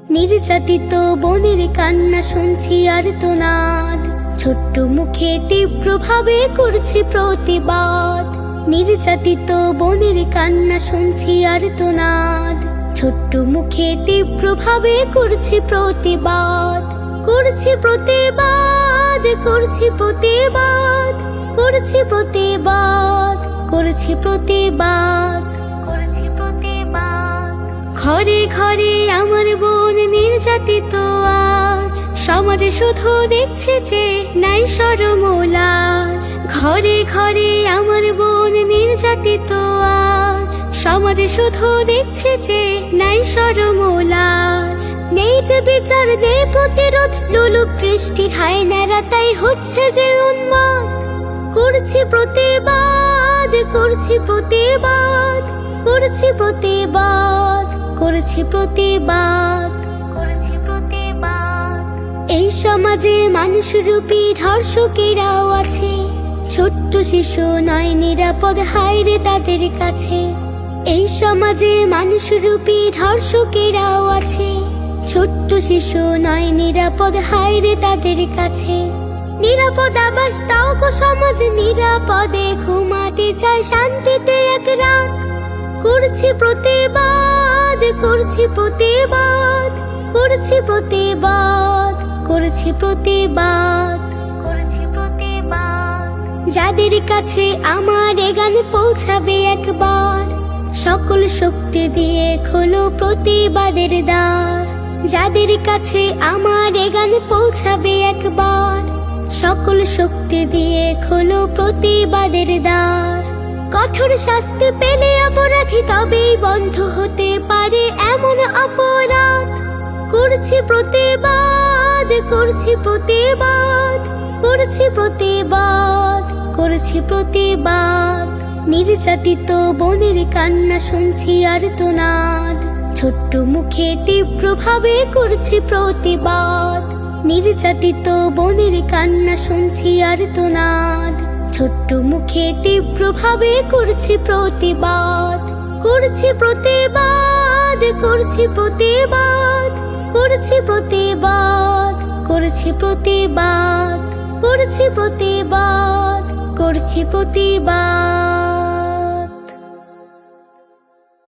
নির্যাতিত বোনের কান্না শুনছি আর্তনাদ, ছোট্ট মুখে তীব্রভাবে করছি প্রতিবাদ। নির্যাতিত বোনের কান্না শুনছি আর্তনাদ, ছোট্ট মুখে তীব্রভাবে করছি প্রতিবাদ। করছি প্রতিবাদ, করছি প্রতিবাদ, করছি প্রতিবাদ, করছি প্রতিবাদ, করছি প্রতিবাদ। ঘরে ঘরে আমার বোন নির্যাতিত আজ, সমাজে শুধু দেখছে যে নাই শরম ও লাজ। ঘরে ঘরে আমার বোন নির্যাতিত আজ, সমাজে শুধু দেখছে যে নাই শরম ও লাজ। নেই যে বিচার, নেই প্রতিরোধ, লোলুপ বৃষ্টির হায়নারা তাই হচ্ছে যে উন্মাদ। করছি প্রতিবাদ, করছি প্রতিবাদ, করছি প্রতিবাদ, করছি প্রতিবাদ, করছি প্রতিবাদ। এই সমাজে মানুষরূপী ধর্ষকেরাও আছে, ছোট্ট শিশু নয় নিরাপদ, হায়রে তাদের কাছে। এই সমাজে মানুষরূপী ধর্ষকেরাও আছে, ছোট্ট শিশু নয় নিরাপদ, হায়রে তাদের কাছে। নিরাপদ আবাস দাও গো সমাজ, নিরাপদে ঘুমাতে চায় শান্তিতে এক রাত। করছি প্রতিবাদ, করছি প্রতিবাদ, করছি প্রতিবাদ, করছি প্রতিবাদ, করছি প্রতিবাদ। যাদের কাছে আমার এ গান পৌঁছাবে একবার, সকল শক্তি দিয়ে খোলো প্রতিবাদের দ্বার। যাদের কাছে আমার এ গান পৌঁছাবে একবার, সকল শক্তি দিয়ে খোলো প্রতিবাদের দ্বার। কঠোর শাস্তি পেলে অপরাধী তবেই বন্ধ হতে পারে এমন অপরাধ। করছি প্রতিবাদ, করছি প্রতিবাদ, করছি প্রতিবাদ, করছি প্রতিবাদ। নির্যাতিত বোনের কান্না শুনছি আর্তনাদ, ছোট্ট মুখে তীব্রভাবে করছি প্রতিবাদ। নির্যাতিত বোনের কান্না শুনছি আর্তনাদ, ছোট্ট মুখে তীব্রভাবে করছি প্রতিবাদ। করছি প্রতিবাদ, করছি প্রতিবাদ, করছি প্রতিবাদ, করছি প্রতিবাদ, করছি প্রতিবাদ, করছি প্রতিবাদ।